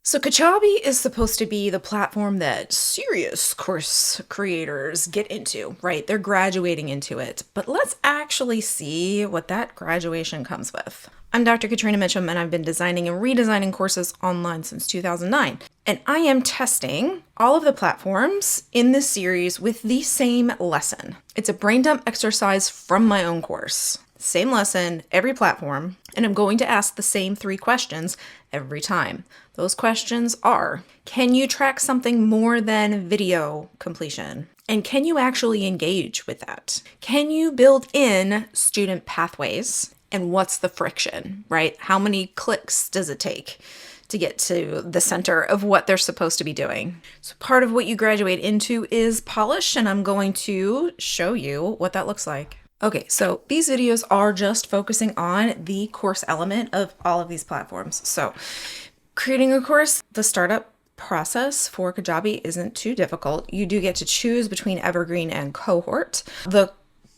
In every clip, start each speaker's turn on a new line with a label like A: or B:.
A: So Kajabi is supposed to be the platform that serious course creators get into, right? They're graduating into it. But let's actually see what that graduation comes with. I'm Dr. Catrina Mitchum, and I've been designing and redesigning courses online since 2009. And I am testing all of the platforms in this series with the same lesson. It's a brain dump exercise from my own course. Same lesson, every platform, and I'm going to ask the same 3 questions every time. Those questions are, can you track something more than video completion? And can you actually engage with that? Can you build in student pathways? And what's the friction, right? How many clicks does it take to get to the center of what they're supposed to be doing? So part of what you graduate into is polish, and I'm going to show you what that looks like. Okay, so these videos are just focusing on the course element of all of these platforms. So creating a course, the startup process for Kajabi isn't too difficult. You do get to choose between evergreen and cohort. The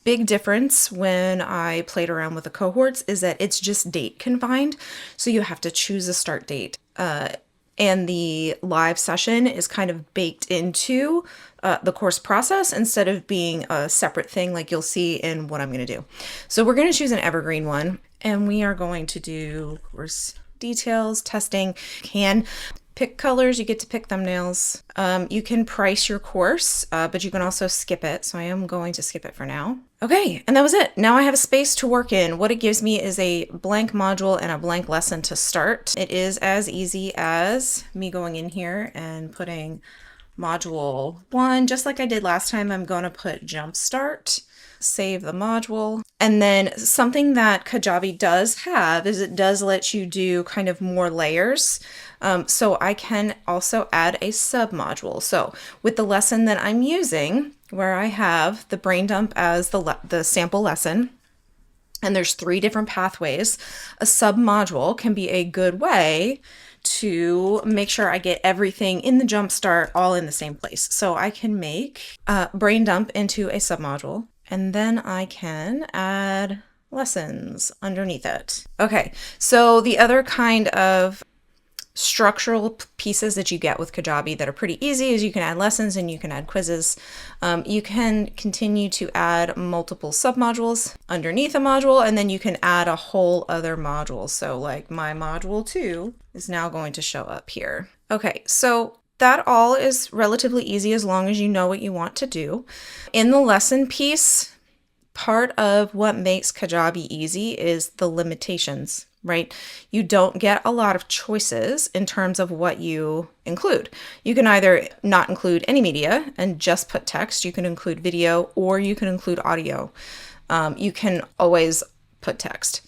A: big difference when I played around with the cohorts is that it's just date confined. So you have to choose a start date. And the live session is kind of baked into the course process instead of being a separate thing like you'll see in what I'm going to do. So we're going to choose an evergreen one, and we are going to do course details, testing. Can pick colors, you get to pick thumbnails. You can price your course, but you can also skip it. So I am going to skip it for now. Okay, and that was it. Now I have a space to work in. What it gives me is a blank module and a blank lesson to start. It is as easy as me going in here and putting module 1, just like I did last time. I'm going to put jumpstart, save the module. And then something that Kajabi does have is it does let you do kind of more layers. So I can also add a submodule. So with the lesson that I'm using, where I have the brain dump as the sample lesson, and there's 3 different pathways, a submodule can be a good way to make sure I get everything in the jumpstart all in the same place. So I can make brain dump into a submodule, and then I can add lessons underneath it. Okay, so the other kind of structural pieces that you get with Kajabi that are pretty easy is you can add lessons and you can add quizzes. You can continue to add multiple submodules underneath a module, and then you can add a whole other module. So like my module 2 is now going to show up here. Okay, so that all is relatively easy as long as you know what you want to do. In the lesson piece, part of what makes Kajabi easy is the limitations, right? You don't get a lot of choices in terms of what you include. You can either not include any media and just put text. You can include video, or you can include audio. You can always put text.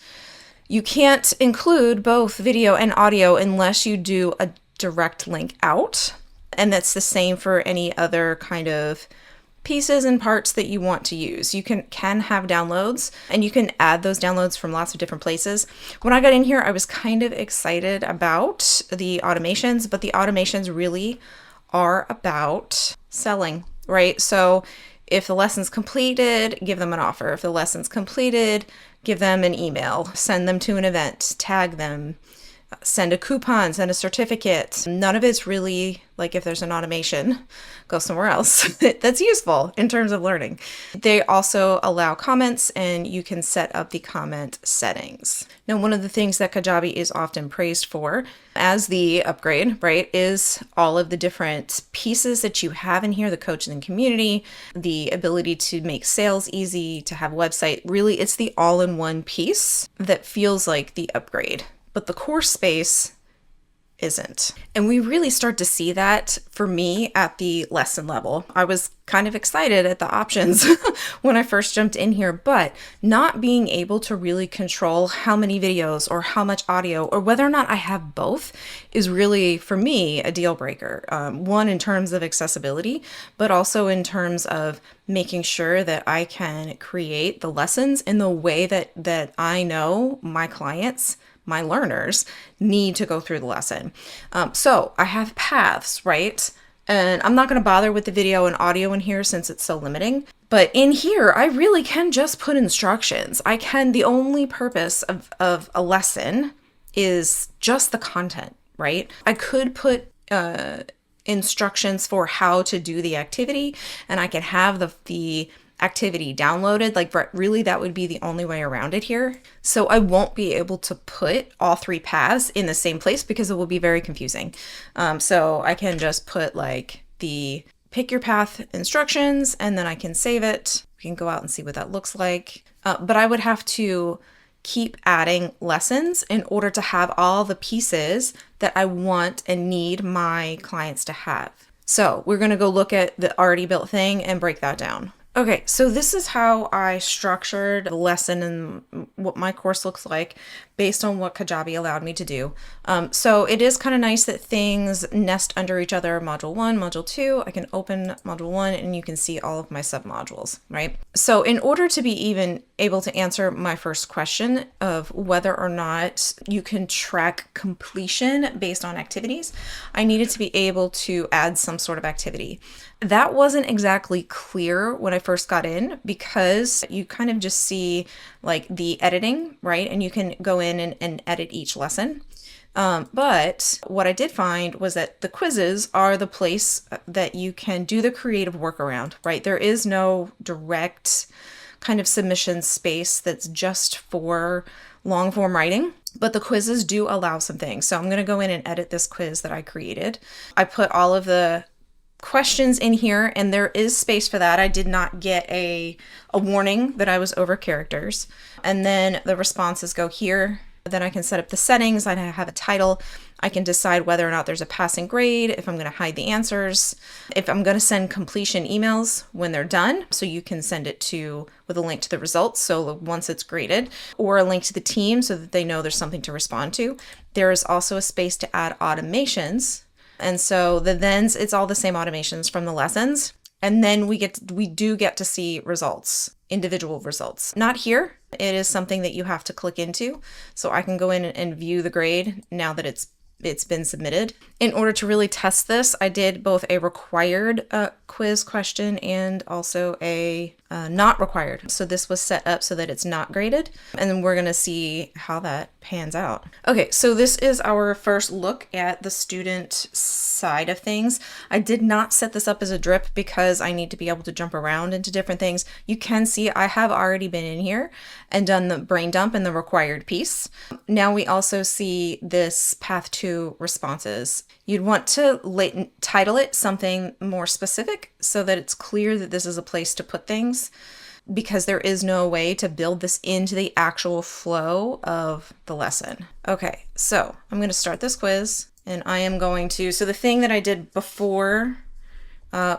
A: You can't include both video and audio unless you do a direct link out. And that's the same for any other kind of pieces and parts that you want to use. You can have downloads, and you can add those downloads from lots of different places. When I got in here, I was kind of excited about the automations, but the automations really are about selling, right? So if the lesson's completed, give them an offer. If the lesson's completed, give them an email, send them to an event, tag them, send a coupon, send a certificate. None of it's really like, if there's an automation, go somewhere else. That's useful in terms of learning. They also allow comments, and you can set up the comment settings. Now, one of the things that Kajabi is often praised for as the upgrade, right, is all of the different pieces that you have in here, the coaching and community, the ability to make sales easy, to have a website. Really, it's the all-in-one piece that feels like the upgrade. But the course space isn't. And we really start to see that for me at the lesson level. I was kind of excited at the options when I first jumped in here, but not being able to really control how many videos or how much audio or whether or not I have both is really, for me, a deal breaker. One, in terms of accessibility, but also in terms of making sure that I can create the lessons in the way that I know my clients, my learners, need to go through the lesson. So I have paths, right? And I'm not going to bother with the video and audio in here since it's so limiting. But in here, I really can just put instructions. The only purpose of a lesson is just the content, right? I could put instructions for how to do the activity, and I can have the activity downloaded. Like, really, that would be the only way around it here. So I won't be able to put all three paths in the same place because it will be very confusing. So I can just put like the pick your path instructions, and then I can save it. We can go out and see what that looks like. But I would have to keep adding lessons in order to have all the pieces that I want and need my clients to have. So we're going to go look at the already built thing and break that down. Okay, so this is how I structured the lesson and what my course looks like based on what Kajabi allowed me to do. So it is kind of nice that things nest under each other. Module 1, Module 2, I can open Module 1 and you can see all of my submodules, right? So in order to be even able to answer my first question of whether or not you can track completion based on activities, I needed to be able to add some sort of activity. That wasn't exactly clear when I first got in because you kind of just see like the editing, right? And you can go in and edit each lesson. But what I did find was that the quizzes are the place that you can do the creative workaround, right? There is no direct kind of submission space that's just for long form writing, but the quizzes do allow some things. So I'm going to go in and edit this quiz that I created. I put all of the questions in here and there is space for that. I did not get a warning that I was over characters. And then the responses go here. Then I can set up the settings. I have a title. I can decide whether or not there's a passing grade, if I'm going to hide the answers, if I'm going to send completion emails when they're done. So you can send it to with a link to the results. So once it's graded, or a link to the team so that they know there's something to respond to. There is also a space to add automations. And so the thens, it's all the same automations from the lessons. And then we do get to see results, individual results. Not here. It is something that you have to click into. So I can go in and view the grade now that it's been submitted. In order to really test this, I did both a required quiz question and also a not required. So this was set up so that it's not graded. And then we're going to see how that pans out. Okay, so this is our first look at the student side of things. I did not set this up as a drip because I need to be able to jump around into different things. You can see I have already been in here and done the brain dump and the required piece. Now we also see this path to responses. You'd want to title it something more specific so that it's clear that this is a place to put things, because there is no way to build this into the actual flow of the lesson. Okay, so I'm going to start this quiz and I am going to, so the thing that I did before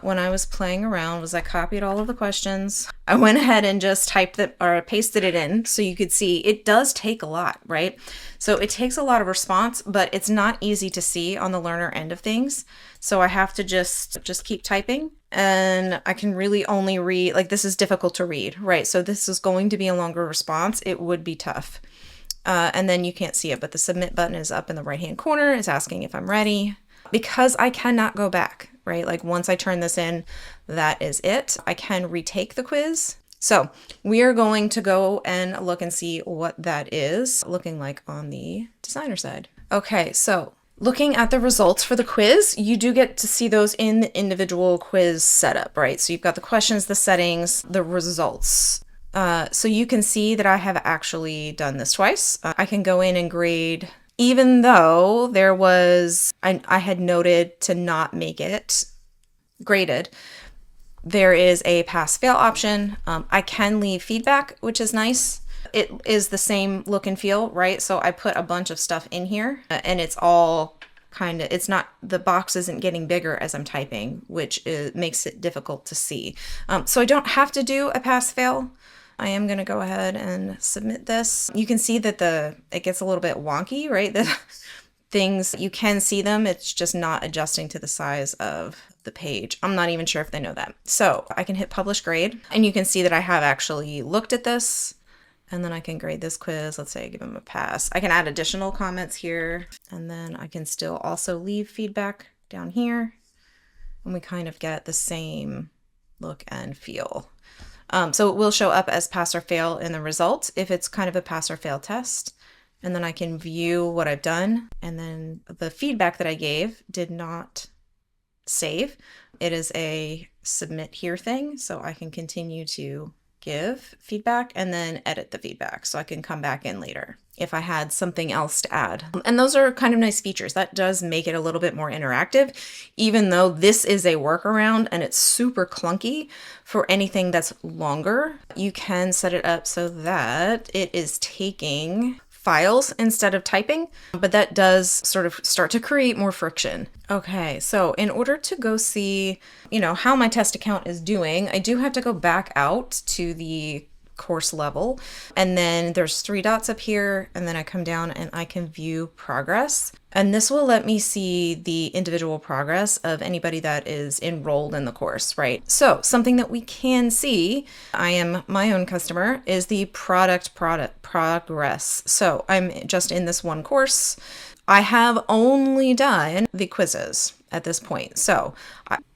A: when I was playing around was I copied all of the questions. I went ahead and just typed it or pasted it in so you could see it does take a lot, right? So it takes a lot of response, but it's not easy to see on the learner end of things. So I have to just keep typing, and I can really only read, like this is difficult to read, right? So this is going to be a longer response. It would be tough. And then you can't see it, but the submit button is up in the right-hand corner. It's asking if I'm ready. Because I cannot go back, right? Like once I turn this in, that is it. I can retake the quiz. So we are going to go and look and see what that is looking like on the designer side. Okay, so looking at the results for the quiz, you do get to see those in the individual quiz setup, right? So you've got the questions, the settings, the results. So you can see that I have actually done this twice. I can go in and grade. Even though there was, I had noted to not make it graded, there is a pass-fail option. I can leave feedback, which is nice. It is the same look and feel, right? So I put a bunch of stuff in here and it's all kind of, it's not, the box isn't getting bigger as I'm typing, which makes it difficult to see. So I don't have to do a pass-fail. I am going to go ahead and submit this. You can see that it gets a little bit wonky, right? The things, you can see them. It's just not adjusting to the size of the page. I'm not even sure if they know that. So I can hit publish grade and you can see that I have actually looked at this, and then I can grade this quiz. Let's say I give them a pass. I can add additional comments here, and then I can still also leave feedback down here, and we kind of get the same look and feel. So it will show up as pass or fail in the result if it's kind of a pass or fail test. and then I can view what I've done. And then the feedback that I gave did not save. It is a submit here thing, so I can continue to give feedback and then edit the feedback so I can come back in later if I had something else to add. And those are kind of nice features. That does make it a little bit more interactive, even though this is a workaround and it's super clunky for anything that's longer. You can set it up so that it is taking files instead of typing, but that does sort of start to create more friction. Okay, so in order to go see, how my test account is doing, I do have to go back out to the course level, and then there's 3 dots up here, and then I come down and I can view progress. And this will let me see the individual progress of anybody that is enrolled in the course, right? So something that we can see, I am my own customer, is the product progress. So I'm just in this one course. I have only done the quizzes at this point. So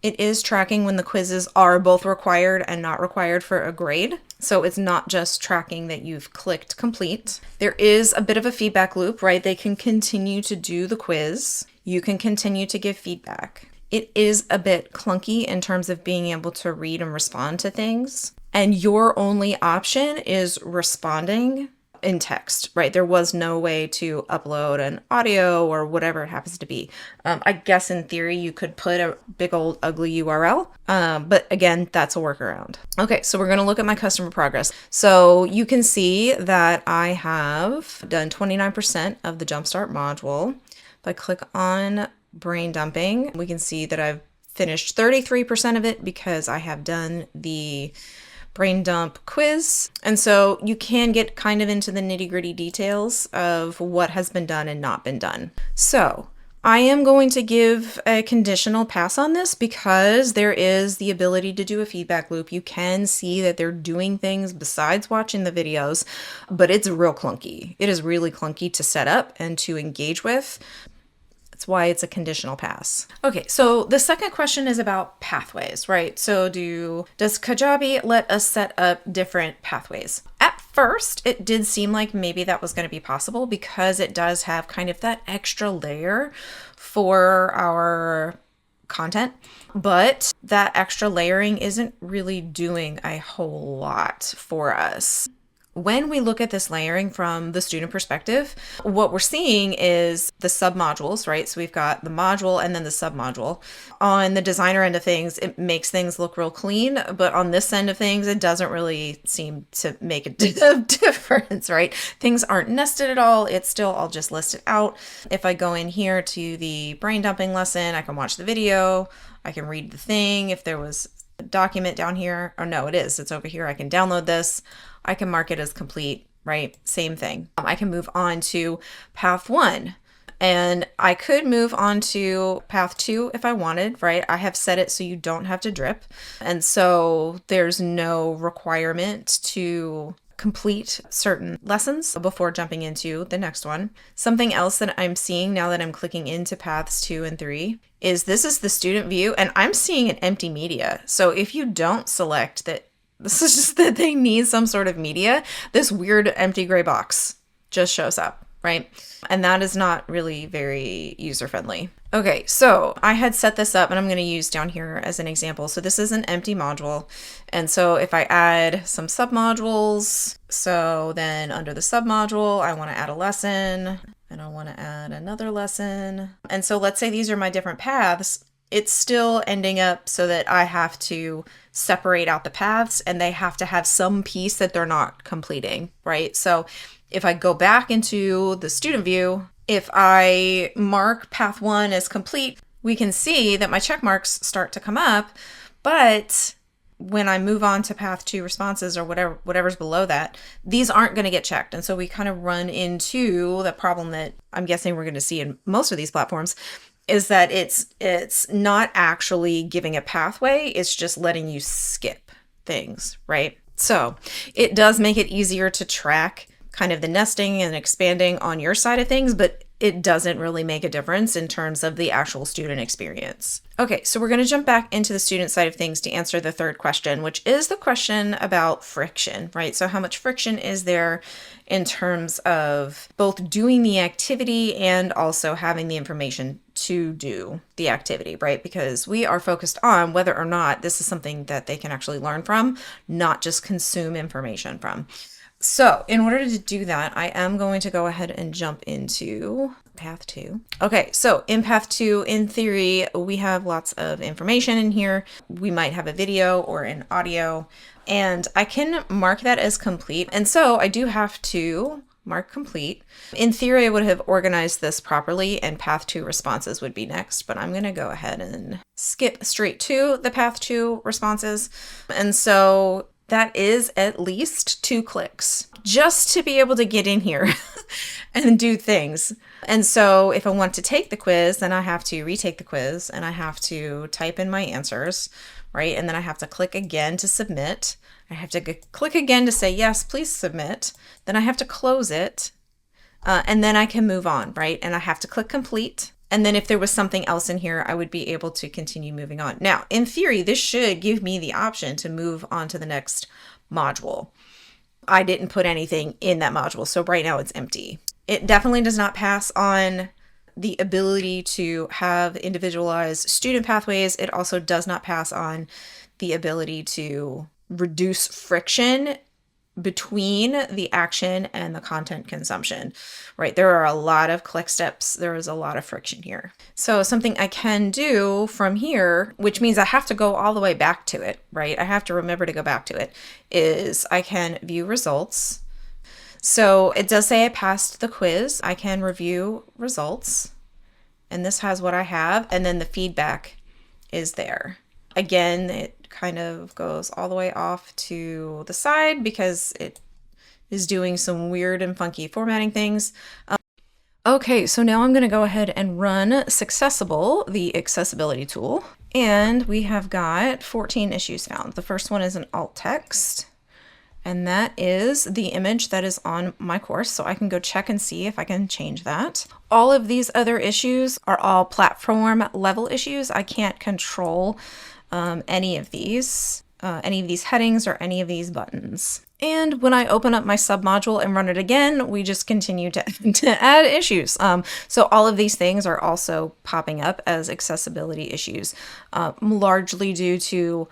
A: it is tracking when the quizzes are both required and not required for a grade. So it's not just tracking that you've clicked complete. There is a bit of a feedback loop, right? They can continue to do the quiz. You can continue to give feedback. It is a bit clunky in terms of being able to read and respond to things. And your only option is responding in text, right? There was no way to upload an audio or whatever it happens to be. I guess in theory you could put a big old ugly URL, but again, that's a workaround. Okay, so we're going to look at my customer progress. So you can see that I have done 29% of the Jumpstart module. If I click on brain dumping, we can see that I've finished 33% of it because I have done the brain dump quiz. And so you can get kind of into the nitty-gritty details of what has been done and not been done. So I am going to give a conditional pass on this because there is the ability to do a feedback loop. You can see that they're doing things besides watching the videos, but it's real clunky. It is really clunky to set up and to engage with. That's why it's a conditional pass. Okay, so the second question is about pathways, right? So does Kajabi let us set up different pathways? At first, it did seem like maybe that was going to be possible because it does have kind of that extra layer for our content, but that extra layering isn't really doing a whole lot for us. When we look at this layering from the student perspective, what we're seeing is the submodules, right? So we've got the module and then the submodule. On the designer end of things, it makes things look real clean, but on this end of things, it doesn't really seem to make a difference, right? Things aren't nested at all. It's still all just listed out. If I go in here to the brain dumping lesson, I can watch the video, I can read the thing. If there was a document down here, or no, it's over here. I can download this. I can mark it as complete, right? Same thing. I can move on to path 1 and I could move on to path 2 if I wanted, right? I have set it so you don't have to drip. And so there's no requirement to complete certain lessons before jumping into the next one. Something else that I'm seeing now that I'm clicking into paths 2 and 3 is this is the student view and I'm seeing an empty media. So if you don't select that, this is just that they need some sort of media, this weird empty gray box just shows up, right? And that is not really very user-friendly. Okay, so I had set this up and I'm going to use down here as an example. So this is an empty module. And so if I add some submodules, so then under the submodule, I want to add a lesson and I want to add another lesson. And so let's say these are my different paths. It's still ending up so that I have to separate out the paths and they have to have some piece that they're not completing, right? So if I go back into the student view, if I mark path 1 as complete, we can see that my check marks start to come up, but when I move on to path 2 responses or whatever's below that, these aren't going to get checked. And so we kind of run into the problem that I'm guessing we're going to see in most of these platforms, is that it's not actually giving a pathway, it's just letting you skip things, right? So it does make it easier to track kind of the nesting and expanding on your side of things, but it doesn't really make a difference in terms of the actual student experience. Okay, so we're going to jump back into the student side of things to answer the third question, which is the question about friction, right? So how much friction is there in terms of both doing the activity and also having the information to do the activity, right? Because we are focused on whether or not this is something that they can actually learn from, not just consume information from. So in order to do that, I am going to go ahead and jump into path 2. Okay, so in path 2, in theory, we have lots of information in here. We might have a video or an audio, and I can mark that as complete. And so I do have to mark complete. In theory, I would have organized this properly and path 2 responses would be next, but I'm going to go ahead and skip straight to the path 2 responses. And so that is at least 2 clicks just to be able to get in here and do things. And so if I want to take the quiz, then I have to retake the quiz and I have to type in my answers, right? And then I have to click again to submit. I have to click again to say, yes, please submit. Then I have to close it. And then I can move on, right? And I have to click complete. And then if there was something else in here, I would be able to continue moving on. Now, in theory, this should give me the option to move on to the next module. I didn't put anything in that module, so right now it's empty. It definitely does not pass on the ability to have individualized student pathways. It also does not pass on the ability to reduce friction between the action and the content consumption, right? There are a lot of click steps. There is a lot of friction here. So something I can do from here, which means I have to go all the way back to it, right? I have to remember to go back to it, is I can view results. So it does say I passed the quiz. I can review results, and this has what I have, and then the feedback is there. Again, it kind of goes all the way off to the side because it is doing some weird and funky formatting things. Okay, so now I'm going to go ahead and run Successible, the accessibility tool. And we have got 14 issues found. The first one is an alt text, and that is the image that is on my course. So I can go check and see if I can change that. All of these other issues are all platform level issues. I can't control any of these headings or any of these buttons. And when I open up my submodule and run it again, we just continue to add issues. So all of these things are also popping up as accessibility issues, largely due to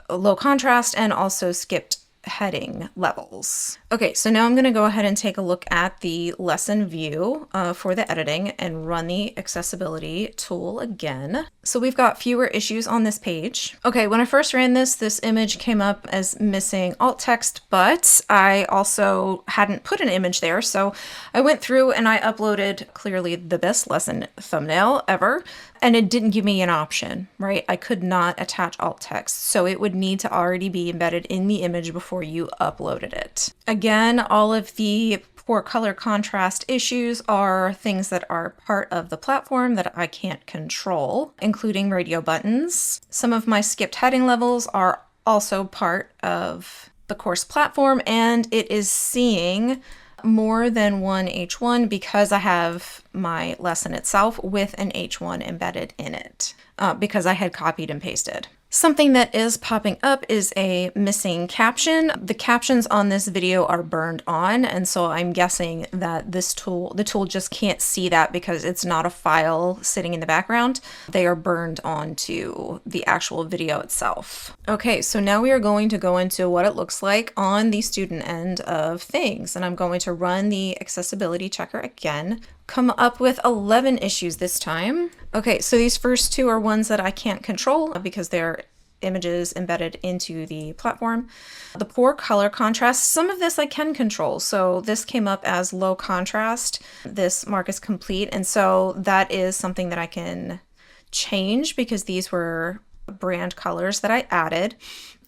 A: low contrast and also skipped heading levels. Okay, so now I'm going to go ahead and take a look at the lesson view for the editing and run the accessibility tool again. So we've got fewer issues on this page. Okay, when I first ran this image came up as missing alt text, but I also hadn't put an image there. So I went through and I uploaded clearly the best lesson thumbnail ever, and it didn't give me an option, right? I could not attach alt text. So it would need to already be embedded in the image before you uploaded it. Again, all of the poor color contrast issues are things that are part of the platform that I can't control, including radio buttons. Some of my skipped heading levels are also part of the course platform, and it is seeing more than one H1 because I have my lesson itself with an H1 embedded in it because I had copied and pasted. Something that is popping up is a missing caption. The captions on this video are burned on, and so I'm guessing that the tool just can't see that because it's not a file sitting in the background. They are burned onto the actual video itself. Okay, so now we are going to go into what it looks like on the student end of things, and I'm going to run the accessibility checker again. Come up with 11 issues this time. Okay, so these first 2 are ones that I can't control because they're images embedded into the platform. The poor color contrast, some of this I can control. So this came up as low contrast. This mark is complete, and so that is something that I can change because these were brand colors that I added.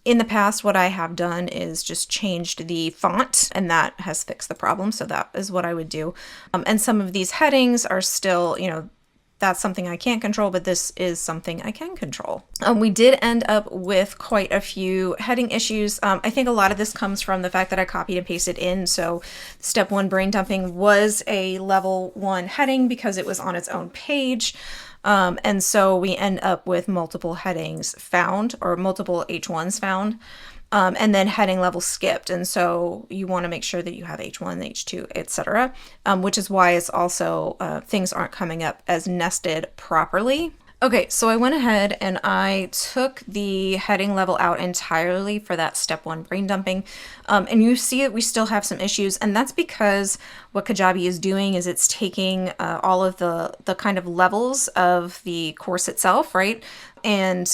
A: In the past, what I have done is just changed the font, and that has fixed the problem. So that is what I would do. And some of these headings are still, that's something I can't control, but this is something I can control. We did end up with quite a few heading issues. I think a lot of this comes from the fact that I copied and pasted in. So step 1 brain dumping was a level 1 heading because it was on its own page. And so we end up with multiple headings found, or multiple H1s found. And then heading level skipped. And so you want to make sure that you have H1, H2, etc., which is why it's also things aren't coming up as nested properly. Okay, so I went ahead and I took the heading level out entirely for that step 1 brain dumping. And you see that we still have some issues, and that's because what Kajabi is doing is it's taking all of the kind of levels of the course itself, right? And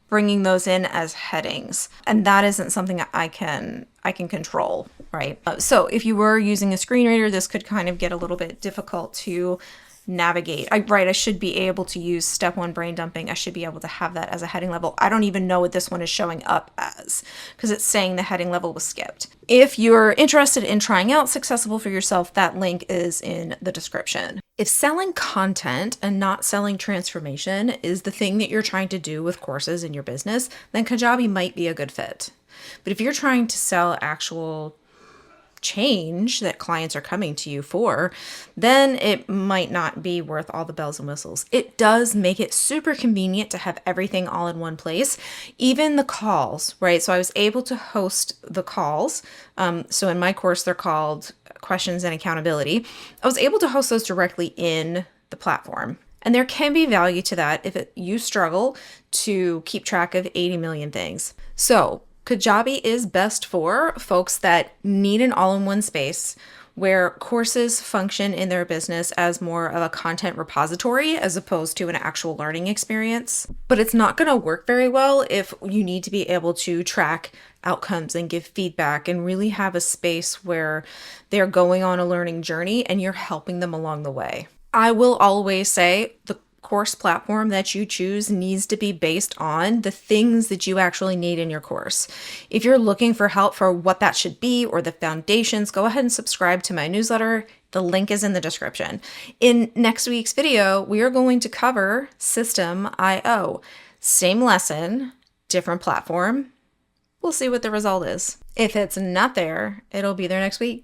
A: bringing those in as headings. And that isn't something I can control, right? So if you were using a screen reader, this could kind of get a little bit difficult to navigate. I should be able to use step 1 brain dumping. I should be able to have that as a heading level. I don't even know what this one is showing up as because it's saying the heading level was skipped. If you're interested in trying out Successible for yourself, that link is in the description. If selling content and not selling transformation is the thing that you're trying to do with courses in your business, then Kajabi might be a good fit. But if you're trying to sell actual change that clients are coming to you for, then it might not be worth all the bells and whistles. It does make it super convenient to have everything all in one place, even the calls, right? So I was able to host the calls. So in my course, they're called Questions and Accountability. I was able to host those directly in the platform. And there can be value to that if you struggle to keep track of 80 million things. So Kajabi is best for folks that need an all-in-one space where courses function in their business as more of a content repository as opposed to an actual learning experience. But it's not going to work very well if you need to be able to track outcomes and give feedback and really have a space where they're going on a learning journey and you're helping them along the way. I will always say the course platform that you choose needs to be based on the things that you actually need in your course. If you're looking for help for what that should be or the foundations, go ahead and subscribe to my newsletter. The link is in the description. In next week's video, we are going to cover System.io. Same lesson, different platform. We'll see what the result is. If it's not there, it'll be there next week.